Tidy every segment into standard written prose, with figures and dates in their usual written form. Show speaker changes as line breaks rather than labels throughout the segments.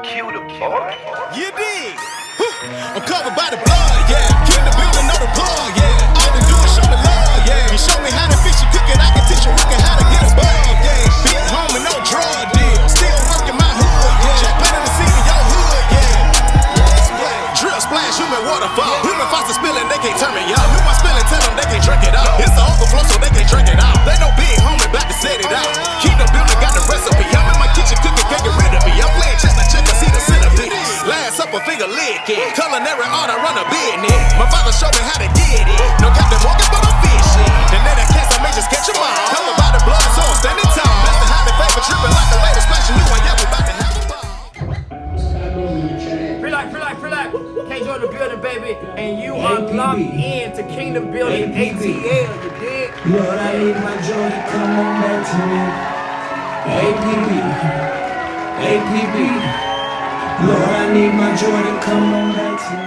You dig? I'm covered by the blood, yeah. Kingdom building, know the plug, yeah. All they do is show me love, yeah. You show me how to fix your cooking, I can teach you wicked how to get above, yeah. Big homie, no drug deal. Still working my hood, yeah. Just planting the seed in your hood, yeah. Drill splash, human waterfall. Human faucet spilling, they can't turn me up. You my spilling, tell them they can't drink it out. It's the overflow, so they can't drink it out. They know big homie about to set it out. Kingdom building got the recipe. I'm in my kitchen cooking, can't get rid of me. I'm playing chess, I check, I see the centipede. Last up a finger licking. Culinary art, I run a business. My father showed me how to get it. No Captain Morgan, but I'm fishing. And then that cast, I may just catch them all. Covered by the blood, so I'm standing tall. That's the highly favorite tripping like the latest splashing new one. Yeah, we about to have a ball.
Relax. Can't join the building, baby. And you are locked in to Kingdom Building ATL. You dig?
Lord, I need my joy to come on back to me. APB. Lord, I need my joy to come on back to me.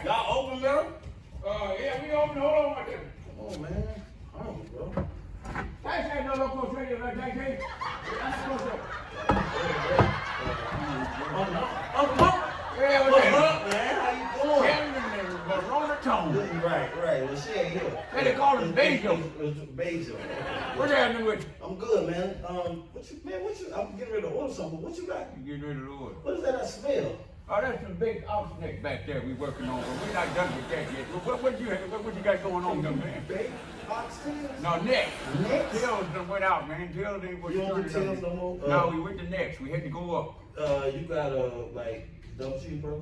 Y'all open, bro?
Yeah, we open. Hold on right there.
Come on, man. Oh, bro.
Thanks, ain't no local trader like that, Jay. That's supposed to. Yeah, what's up, man? How you doing? Verona Tone.
Right. Well, she ain't here.
Hey, they call him Basil.
Basil.
What's happening with you?
I'm good, man. What you? I'm getting ready to order something. What you got?
You getting ready to order?
What is that I smell?
Oh, that's some big ox neck back there we working on, but we're not done with that yet. What you got going on, young man?
Big oxtails?
No, neck.
Necks?
Tails done went out, man. Tails ain't what
You don't do tails no more?
No, we went to necks. We had to go up.
You got like double cheeseburger?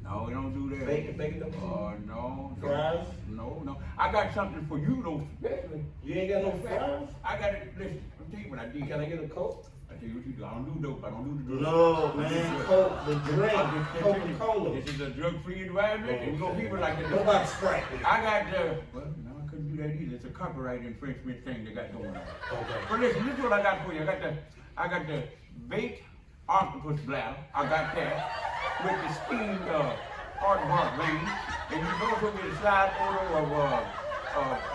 No, we don't do that.
Bacon double cheeseburger?
No.
Fries?
No. I got something for you, though. Especially.
You ain't got no fries?
I got it. Listen, I'll tell you what I did.
Can I get a Coke?
I tell you what you do. I don't do dope. I don't do the drugs.
No, man. Coke, the drink, Coca-Cola.
This is a drug-free environment, and we gonna keep it like that.
What about Sprite?
I got well, no, I couldn't do that either. It's a copyright infringement thing they got going on.
Okay.
But listen, this is what I got for you. I got the baked octopus bladder. I got that with the steamed heart vein, and you can also get a side order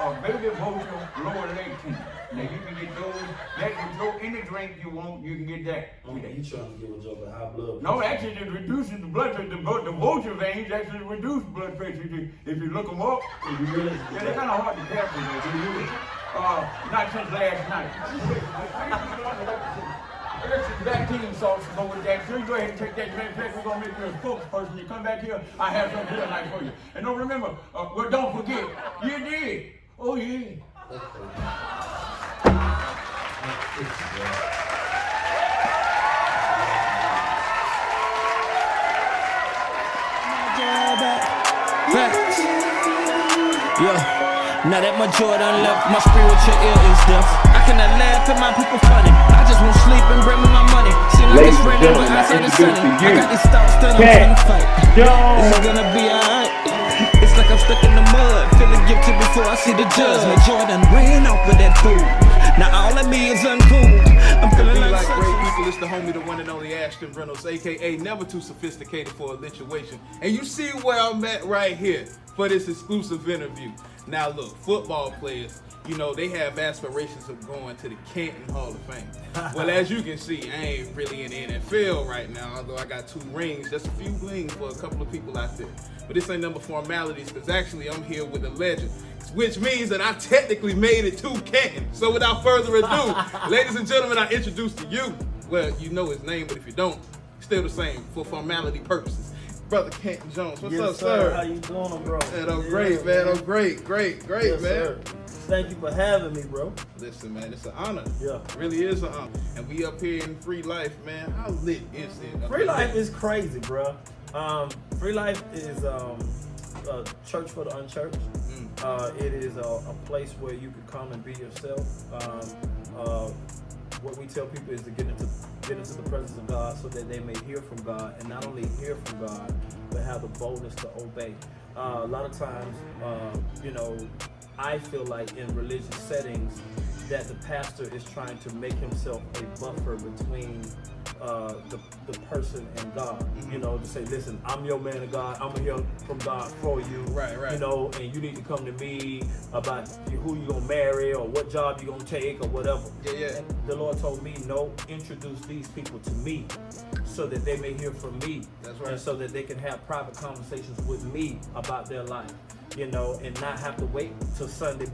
of baby vulture lower leg tendon. Now you can get those. That can go any drink you want. You can get that.
Okay, you trying to give a joke of high blood pressure?
No, actually, it reduces the blood pressure. The vulture veins actually reduce blood pressure if you look them up. Yeah, they're kind of hard to capture. Not since last night. I got some vaccine sauce to go with that. So you go ahead and take that medicine. We're going to make you a spokesperson. You come back here, I have something real nice for you. And don't remember, well, don't forget, you did. Oh, yeah.
Yeah, now that my joy done left, my spiritual ear is deaf. I cannot laugh at my people funny. I just won't sleep and bring me my money. Seem like it's raining, but outside it's sunny. I got these thoughts that I'm trying to fight. Is it gonna be alright? It's like I'm stuck in the mud, feeling guilty before I see the judge. My joy done ran off with that fool. Now all of me is uncool. I'm feeling like
great people. It's the homie, the one and only Ashston Reynolds, aka never too sophisticated for a lituation. And you see where I'm at right here for this exclusive interview. Now look, football players, you know, they have aspirations of going to the Canton Hall of Fame. Well, as you can see, I ain't really in the NFL right now, although I got 2 rings, just a few rings for a couple of people out there. But this ain't number formalities, because actually I'm here with a legend, which means that I technically made it to Canton. So without further ado, ladies and gentlemen, I introduce to you, well, you know his name, but if you don't, still the same for formality purposes. Brother Canton Jones, what's up, sir?
How you doing, bro?
Man, I'm great, man. I'm great,
Yes,
man.
Sir. Thank you for having me, bro.
Listen, man, it's an honor.
Yeah.
It really is an honor. And we up here in Free Life, man. How lit is it?
Free Life is crazy, bro. Free Life is a church for the unchurched. It is a place where you can come and be yourself. What we tell people is to get into the presence of God so that they may hear from God, and not only hear from God, but have the boldness to obey. A lot of times, I feel like in religious settings that the pastor is trying to make himself a buffer between the person and God. You know, to say, listen, I'm your man of God. I'm gonna hear from God for you.
Right.
You know, and you need to come to me about who you gonna marry or what job you gonna take or whatever.
Yeah.
And the Lord told me, no, introduce these people to me, so that they may hear from me.
That's right.
And so that they can have private conversations with me about their life. You know, and not have to wait till Wednesday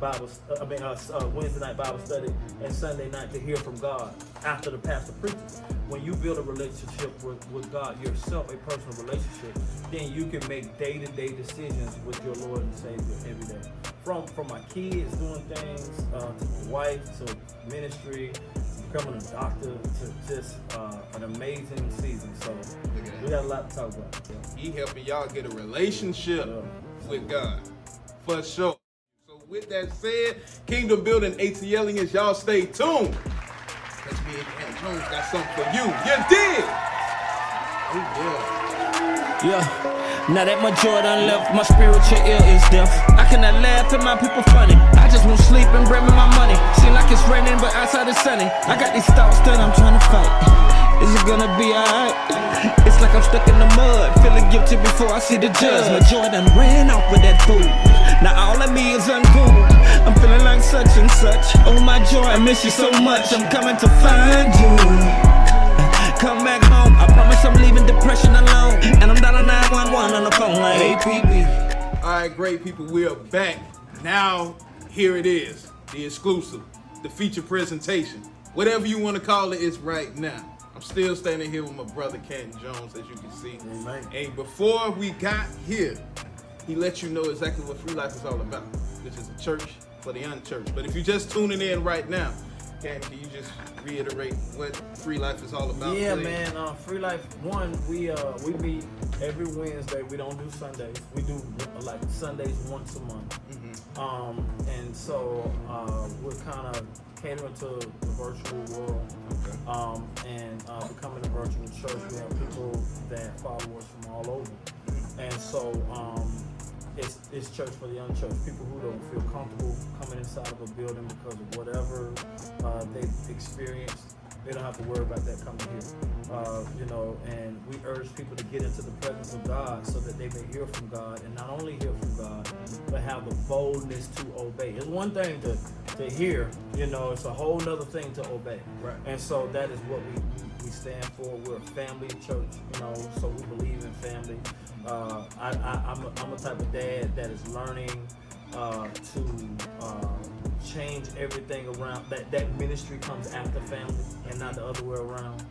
night Bible study and Sunday night to hear from God after the pastor preaches. When you build a relationship with God yourself, a personal relationship, then you can make day-to-day decisions with your Lord and Savior every day. From my kids doing things, to my wife, to ministry, to becoming a doctor, to just an amazing season. So we got a lot to talk about.
He helping y'all get a relationship with God, for sure. So with that said, Kingdom Building ATL is y'all stay tuned. Cause me and Canton Jones got something for you. You did. Oh
Yeah. Now that my joy done left, my spiritual ear is deaf. I cannot laugh at my people funny. I just won't sleep and bring me my money. Seem like it's raining, but outside it's sunny. I got these thoughts that I'm trying to fight. Is it gonna be alright? It's like I'm stuck in the mud, feeling guilty before I see the judge. My joy done ran off with that fool. Now all of me is uncool. I'm feeling like such and such. Oh my joy, I miss you so much. I'm coming to find you. Come back home. I promise I'm leaving depression alone. And I'm dialing 911 on the phone like APB.
All right, great people, we are back. Now, here it is, the exclusive, the feature presentation. Whatever you want to call it, it's right now. I'm still standing here with my brother Canton Jones, as you can see.
Amen.
And before we got here, he let you know exactly what Free Life is all about, which is a church for the unchurched. But if you're just tuning in right now, Canton, can you just reiterate what Free Life is all about?
Yeah,
please?
man. Free Life, one, we meet every Wednesday. We don't do Sundays. We do like Sundays once a month. And so we're kind of catering to the virtual world. And becoming a virtual church. We have people that follow us from all over. And so it's church for the unchurched. People who don't feel comfortable coming inside of a building because of whatever they've experienced. They don't have to worry about that coming here. You know, and we urge people to get into the presence of God so that they may hear from God, and not only hear from God, but have the boldness to obey. It's one thing to hear, you know, it's a whole nother thing to obey.
Right.
And so that is what we stand for. We're a family church, you know, so we believe in family. I'm a type of dad that is learning to change everything around. That ministry comes after family and not the other way around.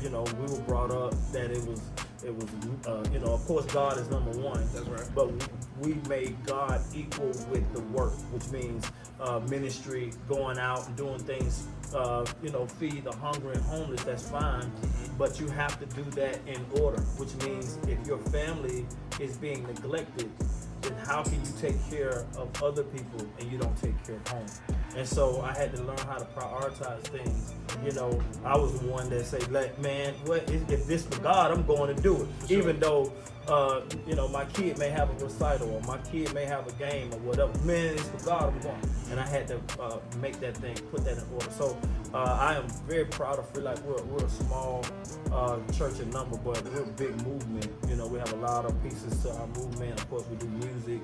You know, we were brought up that it was you know, of course God is number one.
That's right.
But we made God equal with the work, which means ministry, going out and doing things, you know, feed the hungry and homeless, that's fine. But you have to do that in order, which means if your family is being neglected, then how can you take care of other people and you don't take care of home? And so I had to learn how to prioritize things. You know, I was the one that said, man, if this for God, I'm going to do it. Sure. Even though, you know, my kid may have a recital or my kid may have a game or whatever. Man, it's for God, I'm going. And I had to make that thing, put that in order. So I am very proud of Free Life. We're a small church in number, but we're a big movement. You know, we have a lot of pieces to our movement. Of course, we do music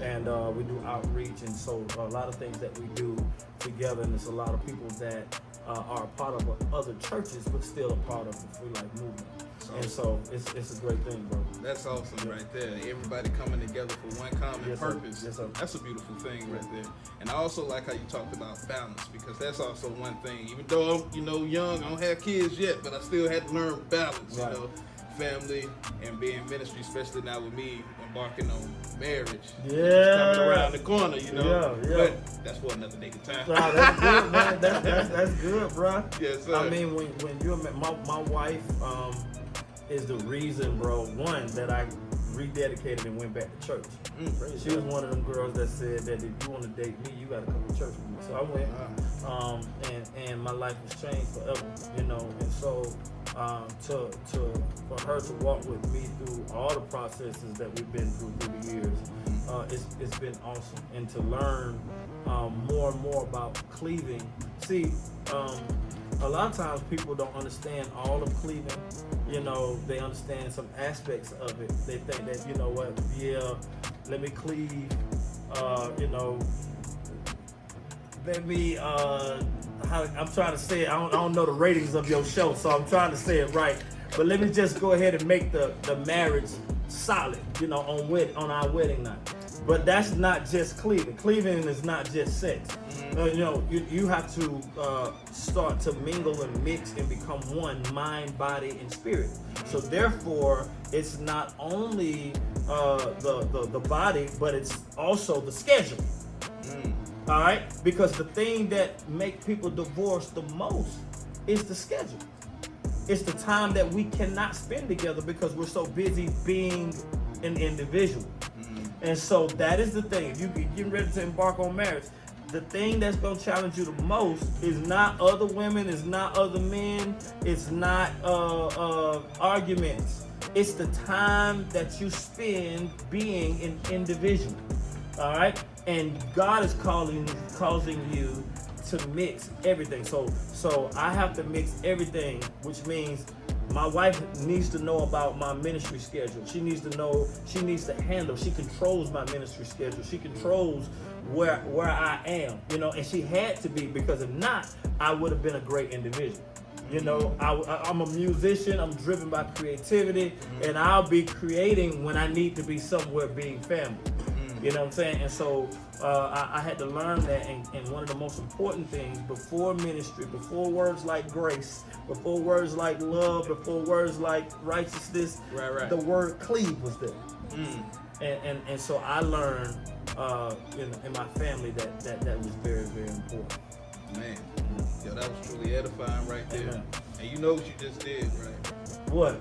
and we do outreach. And so a lot of things that we do together, and there's a lot of people that are a part of other churches, but still a part of the Free Life movement. And so it's a great thing, bro.
That's awesome right there. Everybody coming together for one common purpose.
Yes, sir.
That's a beautiful thing right there. And I also like how you talked about balance, because that's also one thing. Even though I'm, you know, young, I don't have kids yet, but I still had to learn balance,
Right.
you know, family and being in ministry, especially now with me embarking on marriage.
Yeah.
It's coming around the corner, you know.
Yeah.
But that's for another day of time.
Nah, that's good, man. That's good, bro.
Yes, sir.
I mean, when you're my wife is the reason, bro. One, that I rededicated and went back to church. She was one of them girls that said that if you want to date me, you got to come to church with me. So I went, and my life was changed forever, you know. And so for her to walk with me through all the processes that we've been through the years, it's been awesome. And to learn more and more about cleaving. See, a lot of times people don't understand all of Cleveland. You know, they understand some aspects of it. They think that, you know what, yeah, let me cleave, you know, let me, I'm trying to say it, I don't know the ratings of your show, so I'm trying to say it right. But let me just go ahead and make the marriage solid, you know, on our wedding night. But that's not just Cleveland. Cleveland is not just sex. You know, you have to start to mingle and mix and become one, mind, body, and spirit. So therefore, it's not only the body, but it's also the schedule. All right, because the thing that make people divorce the most is the schedule. It's the time that we cannot spend together because we're so busy being an individual. And so that is the thing. If you're getting ready to embark on marriage, the thing that's going to challenge you the most is not other women, it's not other men, it's not arguments. It's the time that you spend being an individual. All right? And God is causing you to mix everything. So I have to mix everything, which means my wife needs to know about my ministry schedule. She needs to know, she needs to handle, she controls my ministry schedule. She controls where I am, you know, and she had to be, because if not, I would have been a great individual. You know, I'm a musician, I'm driven by creativity, and I'll be creating when I need to be somewhere being family. You know what I'm saying? And so I had to learn that, and one of the most important things before ministry, before words like grace, before words like love, before words like righteousness, the word cleave was there. And so I learned in my family that was very, very important.
Man, yo, that was truly edifying right there.
Amen.
And you know what you just did, right?
What?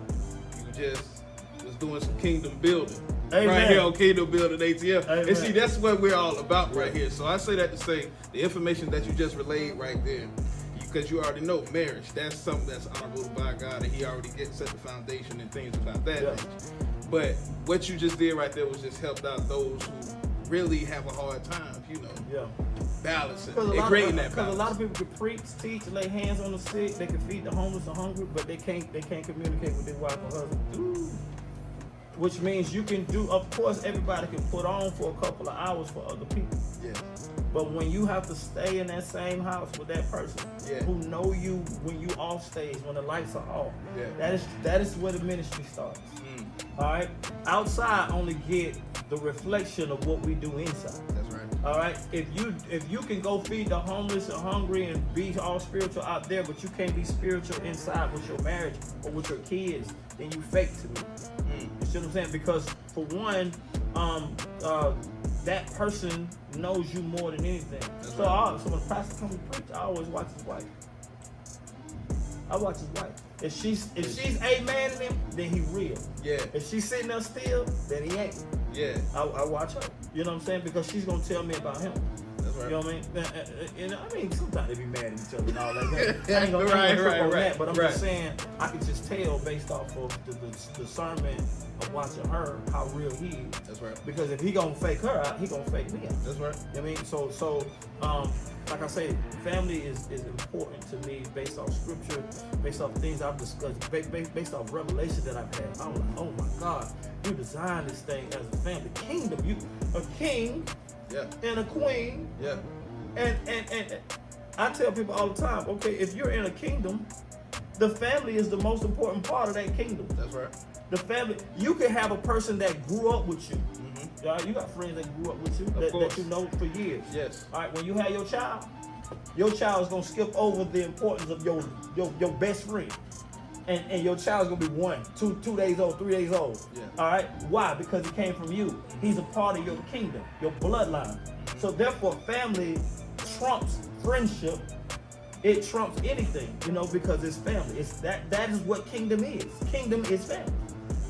You just was doing some kingdom building.
Amen.
Right here on Kingdom Building ATL.
Amen.
And see, that's what we're all about right here. So I say that to say the information that you just relayed right there, because you already know marriage, that's something that's honorable by God, and he already set the foundation and things about that.
Yeah.
But what you just did right there was just helped out those who really have a hard time, you know, balancing and creating that balance.
Because a lot of people can preach, teach, lay hands on the sick, they can feed the homeless and hungry, but they can't communicate with their wife or husband. Which means you can do, of course, everybody can put on for a couple of hours for other people.
Yeah.
But when you have to stay in that same house with that person who know you when you off stage, when the lights are off, that is where the ministry starts. All right. Outside only get the reflection of what we do inside.
That's right.
All right. If you can go feed the homeless and hungry and be all spiritual out there, but you can't be spiritual inside with your marriage or with your kids, then you fake to me. You see what I'm saying? Because for one, that person knows you more than anything. So when the pastor comes to preach, I always watch his wife. I watch his wife. If she's amen him, then he real. Yeah. If she's sitting there still, then he ain't. Yeah. I watch her. You know what I'm saying? Because she's gonna tell me about him. That's right. You know what I mean? And I mean, sometimes they be mad at each other and all that. I ain't gonna trip on that, but I'm just saying I can just tell based off of the sermon of watching her how real he is. That's right. Because if he gonna fake her out, he gonna fake me out. That's right. You know what I mean? So like I say, family is important to me based off scripture, based off things I've discussed, based off revelation that I've had. I'm like, oh my God, you designed this thing as a family. Kingdom, you a king and a queen. Yeah. And I tell people all the time, okay, if you're in a kingdom, the family is the most important part of that kingdom. That's right. The family, you can have a person that grew up with you. You got friends that grew up with you that you know for years. Yes. All right, when you have your child is gonna skip over the importance of your best friend. And your child's gonna be 2 days old, 3 days old. Yeah. All right. Why? Because he came from you. He's a part of your kingdom, your bloodline. So therefore, family trumps friendship. It trumps anything, you know, because it's family. It's that is what kingdom is. Kingdom is family.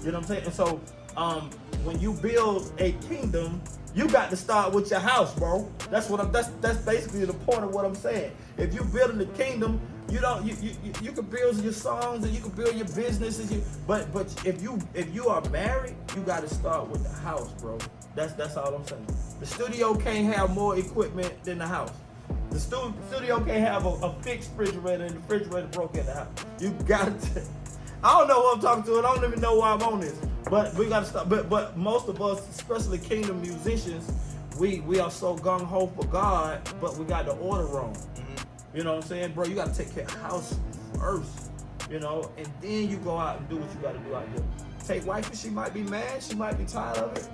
You know what I'm saying? And so when you build a kingdom, you got to start with your house, bro. That's basically the point of what I'm saying. If you building the kingdom, you can build your songs and you can build your businesses. But if you are married, you got to start with the house, bro. That's all I'm saying. The studio can't have more equipment than the house. The studio can't have a fixed refrigerator and the refrigerator broke in the house. You gotta. I don't know who I'm talking to, and I don't even know why I'm on this. But we gotta stop. But most of us, especially kingdom musicians, we are so gung ho for God, but we got the order wrong. You know what I'm saying, bro? You gotta take care of the house first, you know, and then you go out and do what you gotta do out there. Take wifey, she might be mad, she might be tired of it,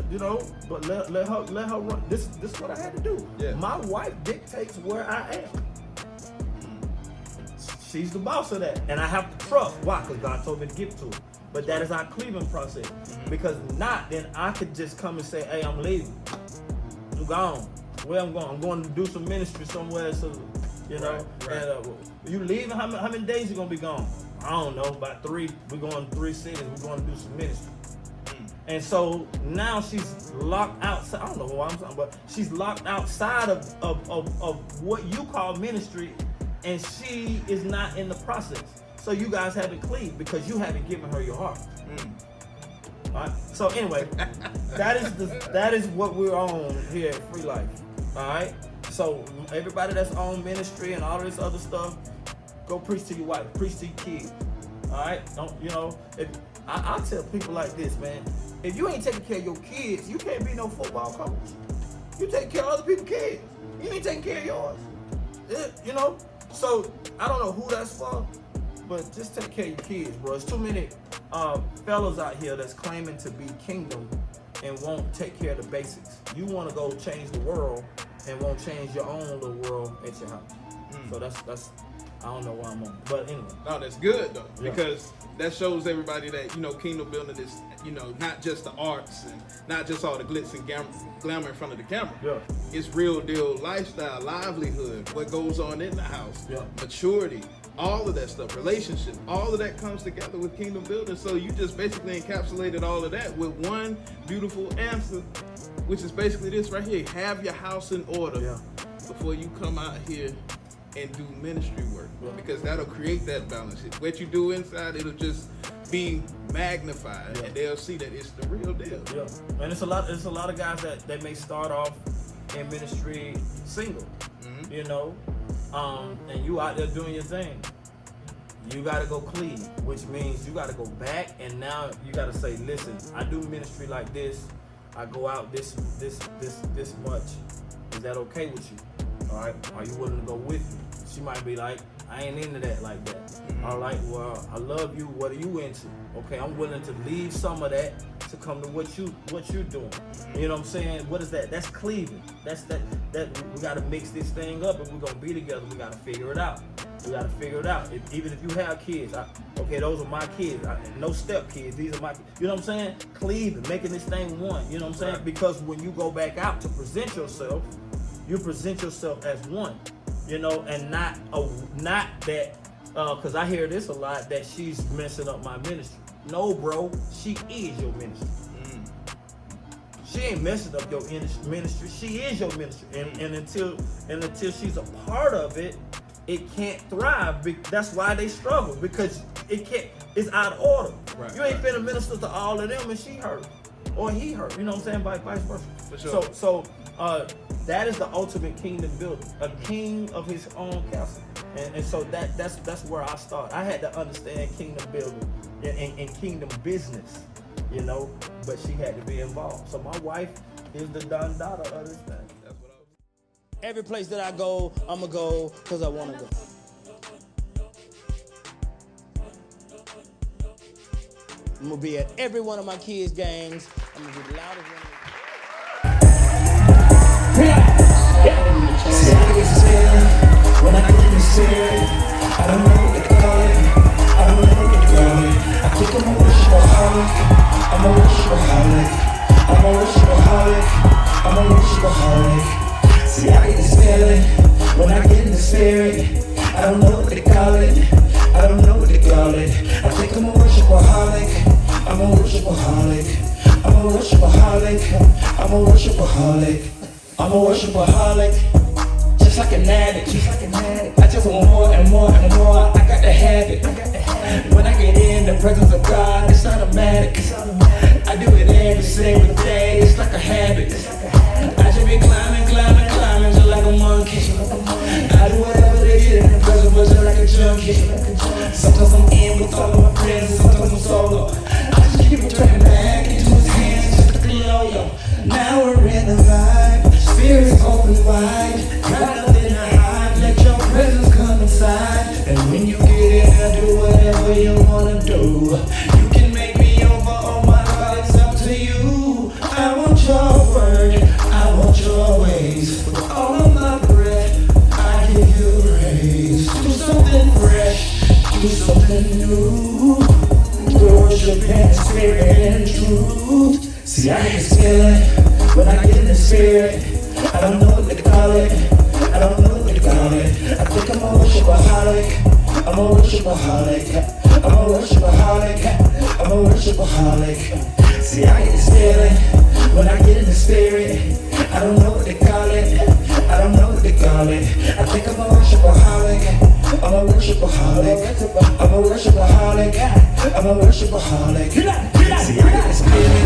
you know, but let her run. This is what I had to do. Yeah. My wife dictates where I am. She's the boss of that, and I have to trust. Why? Because God told me to give it to her. But that is our cleaving process. Because not, then I could just come and say, hey, I'm leaving. I'm gone. Where I'm going? I'm going to do some ministry somewhere. So, you know, right. And you leaving? How many days you gonna be gone? I don't know, about 3. We're going to 3 cities. We're going to do some ministry. And so now she's locked outside. I don't know who I'm talking about, but she's locked outside of what you call ministry, and she is not in the process. So you guys haven't cleaved because you haven't given her your heart. All right. So anyway, that is what we're on here at Free Life. All right. So everybody that's on ministry and all this other stuff, go preach to your wife, preach to your kids. All right. Don't, you know, if I tell people like this, man, if you ain't taking care of your kids, you can't be no football coach. You take care of other people's kids. You ain't taking care of yours. You know. So I don't know who that's for, but just take care of your kids, bro. There's too many fellas out here that's claiming to be kingdom and won't take care of the basics. You want to go change the world and won't change your own little world at your house. So that's I don't know why I'm on, but anyway.
No, that's good though, because that shows everybody that, you know, kingdom building is, you know, not just the arts and not just all the glitz and glamour in front of the camera. Yeah. It's real deal lifestyle, livelihood, what goes on in the house, maturity, all of that stuff, relationship, all of that comes together with kingdom building. So you just basically encapsulated all of that with one beautiful answer, which is basically this right here: have your house in order before you come out here and do ministry work, because that'll create that balance. What you do inside, it'll just be magnified, and they'll see that it's the real deal.
Yeah, and it's a lot of guys that may start off in ministry single, you know, and you out there doing your thing. You gotta go clean, which means you gotta go back, and now you gotta say, listen, I do ministry like this. I go out this much. Is that okay with you? All right, are you willing to go with me? She might be like, I ain't into that like that. All right, well, I love you. What are you into? Okay, I'm willing to leave some of that to come to what you're doing. You know what I'm saying? What is that? That's cleaving. That's that we gotta mix this thing up. If we're gonna be together, we gotta figure it out. We gotta figure it out. Even if you have kids, okay, those are my kids. No step kids. These are my. You know what I'm saying? Cleaving, making this thing one. You know what I'm saying? Because when you go back out to present yourself, you present yourself as one, you know, and not that, because I hear this a lot, that she's messing up my ministry. No, bro, she is your ministry. She ain't messing up your ministry. She is your ministry, and until she's a part of it, it can't thrive. That's why they struggle, because it can't. It's out of order. Right, you ain't finna minister to all of them, and she hurt or he hurt. You know what I'm saying? Vice versa. For sure. So that is the ultimate kingdom building, a king of his own castle. And so that's where I start. I had to understand kingdom building and kingdom business, you know, but she had to be involved. So my wife is the Don Dada of this thing. That's what every place that I go, I'm going to go because I want to go. I'm going to be at every one of my kids' games. I'm going to be the loudest one.
When I get this serious, I don't know what to call it. I don't know what to call it. I think I'm a worshipaholic. I'm a worshipaholic. I'm a worshipaholic. I'm a worshipaholic. See, I get this feeling when I get in the spirit. I don't know what to call it. I don't know what to call it. I think I'm a worshipaholic. I'm a worshipaholic. I'm a worshipaholic. I'm a worshipaholic. I'm a worshipaholic. Just like an addict, I just want more and more and more. I got to have it. When I get in the presence of God, it's automatic. I do it every single day. It's like a habit. I just be climbing just like a monkey. Sometimes I'm in with all of my friends, and sometimes I'm solo. I just keep returning back into his hands, just like a yo-yo. Now we're in the vibe, spirits open wide. Got nothing to hide, let your presence come inside. And when you get in, I do whatever you wanna do. You can make me over, oh my God, it's up to you. I want your word, I want your ways. With all of my breath, I give you praise. Do something fresh, do something new. Worship in spirit and truth. See, I get this feeling when I get in the spirit. I don't know what they call it, I don't know what they call it. I think I'm a worshipaholic, I'm a worshipaholic, I'm a worshipaholic, I'm a worshipaholic. See, I get this feeling when I get in the spirit. I don't know what they call it, I don't know what they call it. I think I'm a worshipaholic, I'm a worshipaholic, I'm a worshipaholic, I'm a worshipaholic. See, I get this feeling.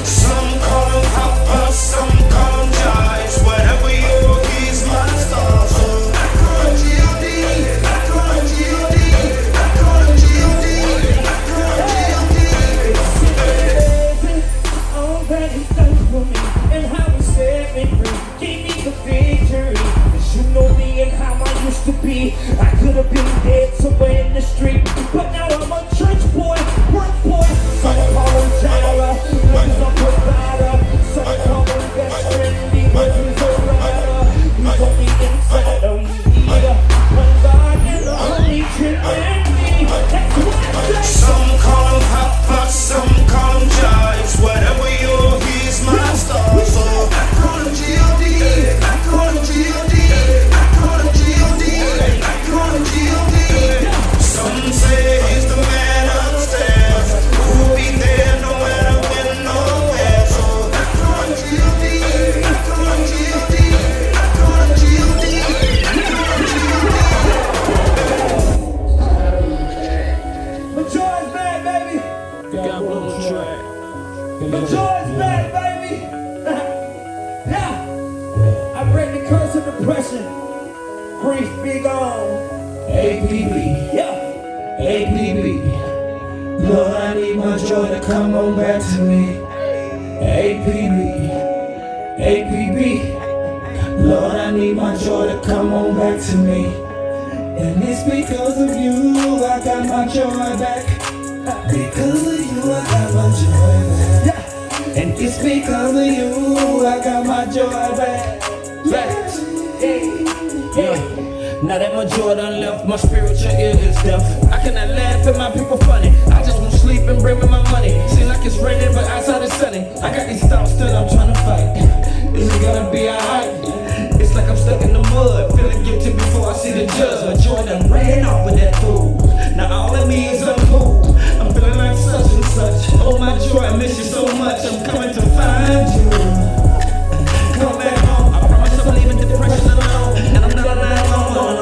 Some call him Papa, some call him Judge. Whatever you he's my star. So I call him G.O.D. I call him G.O.D. I call him G.O.D. I call him G.O.D.
All that he's done for me and how he set me free, gave me the victory. 'Cause you know me and how I used to be. I could have been dead somewhere in the street, but now I'm a church boy, work boy. Some call him Tyler, because I'm provider. Some call him best friend because he's a rider. He's on the inside of me. One God and the Holy Trinity. That's what I say.
Some call him Papa, some call him Judge. Whatever you he's my star. So I call him G.O.D. I call him G.O.D. I call him G.O.D. I call him G.O.D. Some say he's the man upstairs, who'll be there no matter when, nowhere. So I call him G.O.D. I call him G.O.D. I call him G.O.D. I call him G.O.D.
But joy's back, baby.
Got blown on track.
But joy's back, baby. Yeah. I break the curse of depression. Grief be gone. APB. Yeah. APB. Lord, I need my joy to come on back to me. APB. APB. Lord, I need my joy to come on back to me. And it's because of you I got my joy back. Because of you I got my joy back. Yeah. And it's because of you I got my joy back.
Yeah. Now that my joy done left, my spiritual ear is deaf. I cannot laugh at my people funny. I just won't sleep and bring me my money. Seem like it's raining, but outside it's sunny. I got these thoughts that I'm trying to fight. Is it gonna be alright? It's like I'm stuck in the mud, feeling guilty before I see the judge. My joy done ran off with that fool. Now all of me is uncool. I'm feeling like such and such. Oh my joy, I miss you so much. I'm coming to find you. Come back home. I promise I'm leaving depression alone. And I'm not alone.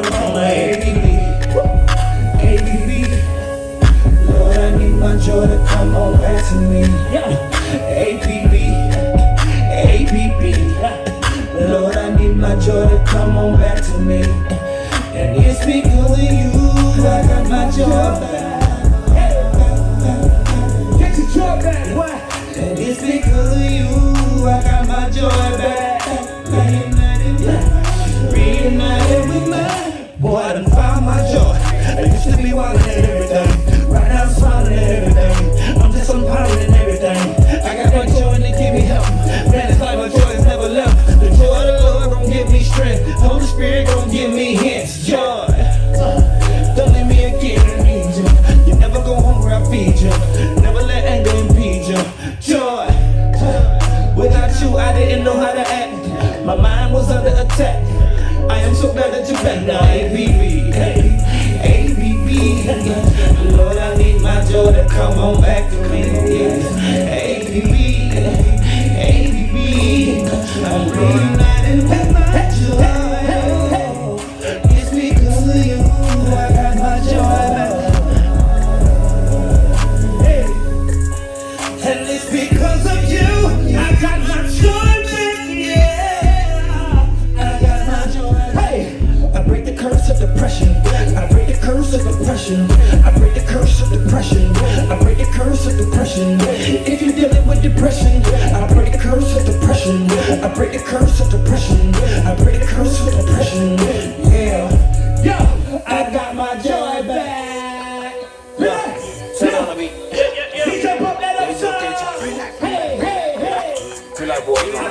I'm on ABB.
APB. Lord, I need my joy to come on back to me. APB. APB. Lord, I need my joy to come on back to me. And it's because of you I got my joy back. Get your joy back, why? And it's because of you I got my joy back. Reunited with mine. Boy, I done found my joy. I used to be wildin' at everything. Right now I'm smiling at everything. I'm just empowering everything. I got my joy and it give me help. Man, it's like my joy has never left. The joy of the Lord gon' give me strength. Holy Spirit gon' give me hints. Joy. Don't leave me again, I need you. You never go home where I feed you. Never let anger impede you. Joy. Without you, I didn't know how to act. My mind was under attack. I am so glad that you're back now, ABB. ABB. Lord, I need my joy to come on back to me. ABB. ABB. I'm reunited with my joy. It's because of you I got my joy back. depression. I break the curse of depression. I break the curse of depression. If you're dealing with depression, I break the curse of depression. I break the curse of depression. I break the curse of depression. Yeah. Yo, I got my joy back.
Turn on the beat.
DJ, pump that up, son. Hey, hey, hey.
Feel like boy, you got a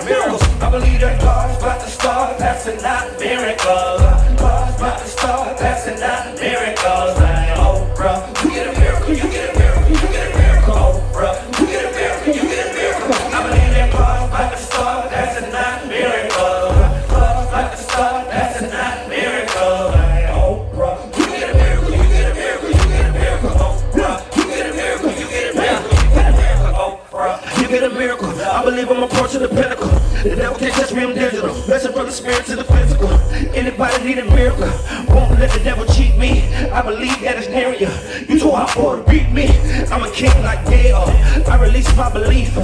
miracle.
I believe that God's about to start passing out miracles. God's about to start passing out miracles. Like, oh, bro, you get a miracle, you get a miracle, you get a miracle. Oh, bro, you get a miracle, you get a miracle. I believe that God's about to start passing out miracles. God's about to start passing out miracles. Like, oh, bro, you get a miracle, you get a miracle, you get a miracle. Oh, bro, you get a miracle, you get a miracle, you get a miracle. Oh, bro, you get a miracle. I believe I'm approaching the pinnacle. The devil can't touch me, I'm digital. Blessing from the spirit to the physical. Anybody need a miracle? Won't let the devil cheat me. I believe that it's near you. You too hot for to beat me. I'm a king like Gail. I release my belief.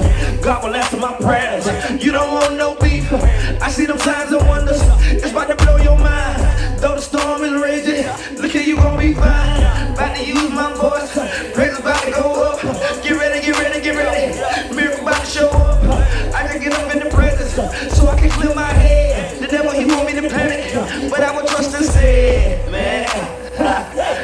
God will answer my prayers. You don't want no beef. I see them signs and wonders. It's about to blow your mind. Though the storm is raging, look at you gon' be fine. About to use my voice. Praise about to go up. Get ready, get ready, get ready. Miracle about to show up. I can get up in the presence so I can clear my head. The devil, he want me to panic, but I would trust and say, man,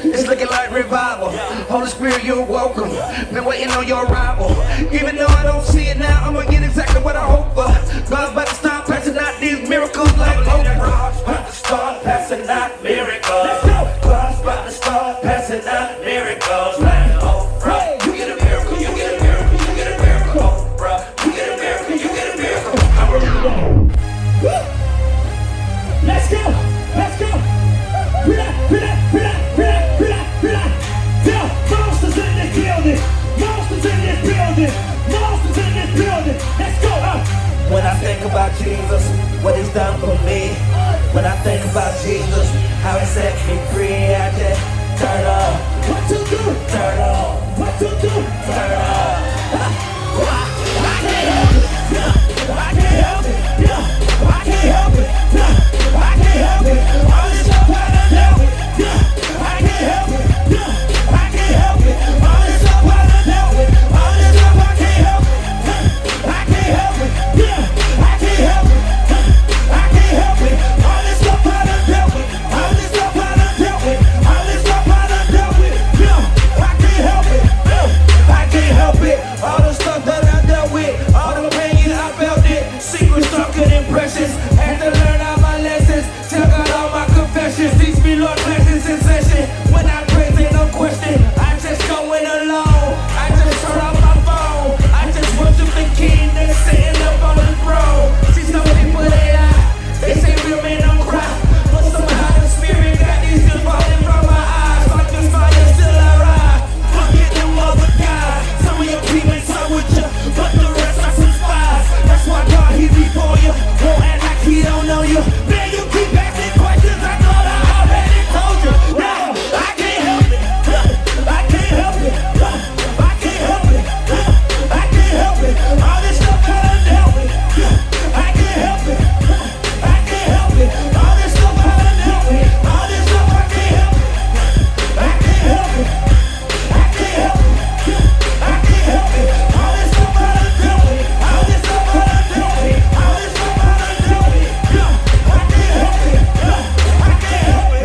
it's looking like revival. Holy Spirit, you're welcome. Been waiting on your arrival. Even though I don't see it now, I'm gonna get exactly what I hope for. God's about to start passing out these miracles like Oprah. God's about to start passing out miracles. Let's go. God's about to start passing out miracles like Oprah. You get a miracle, you get a miracle, you get a miracle. Oprah, you get a miracle, you get a miracle. I'm ready to go. Let's go, let's go. Monsters in this building. Monsters in this building. Monsters in this building. Let's go. When I think about Jesus, what he's done for me. When I think about Jesus, how he set me free, I just turn up. What to do? Turn up. What to do? Turn up. I can't help it. I can't help it. I can't help it. I can't help it. All this stuff I done dealt with. I can't help it. I can't help it. All this stuff I done dealt with. All this stuff I can't help it. I can't help it. I can't help it. I can't help it. All this stuff I done dealt with. All this stuff I done dealt with. All this stuff I done dealt with. I can't help it. I can't help it. All the stuff that I dealt with. All the pain I felt it. Secrets, darker impressions. Had to learn all my lessons. Tell God all my confessions. Teach me Lord blessings in session. When I praise ain't no question. I just going alone. I just turn off my phone. I just worship the King that's sitting up on the throne. See some people they lie. They say real men don't cry. But somehow the spirit got these tears falling from my eyes. Like this fire still I rise. Forget them other guys. Some of your demons are with you, but the rest are some spies. That's why God he before you. Won't act like he don't know you. Man, you keep asking questions. I thought I already told you. No, I can't help it. I can't help it. I can't help it. I can't help it. All this stuff I done dealt with. I can't help it. I can't help it. All this stuff I done dealt with. All this stuff I can't help it. I can't help it. I can't help it. I can't help it. All this stuff I done dealt with. All this stuff I done dealt with. All this stuff I done dealt with. I can't help it. I can't help it.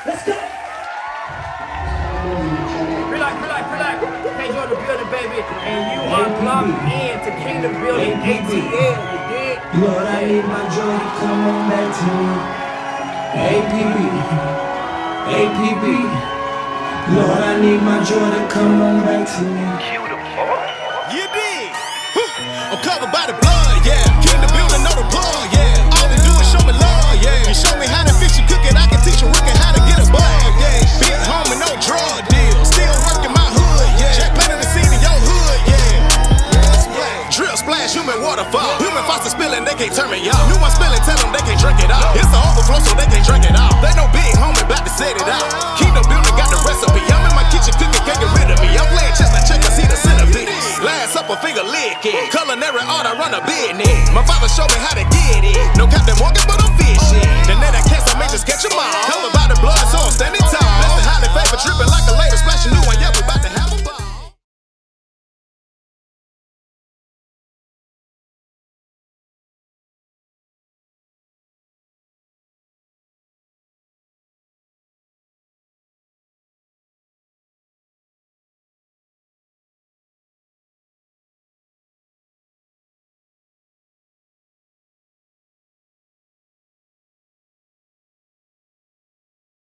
Let's go.
Relax. Can't join the building, baby. And you are locked in to Kingdom Building ATL. You dig?
Lord, I need my joy to come on back to me. APB. Lord, I need my joy to come on back to me.
You dig? I'm covered by the blood, yeah. Kingdom building, know the plug, yeah. All they do is show me love, yeah. You show me how to fix you cook it, I can teach you wicked how to get above, yeah. Big home and no drug deal. Still working my hood, yeah. Jack planted the seed in your hood, yeah. Drill splash, human waterfall. Human faucet spilling, they can't turn me off. New one spilling, tell them they can't drink it out. It's an overflow, so they can't drink it out. They know big homie about to set it out. Kingdom building got the recipe. I'm in my kitchen cooking, can't get rid of me. I'm playing chess, I check, I see the centipede. Last up a finger licking. Culinary art, I run a business. My father showed me how to get it.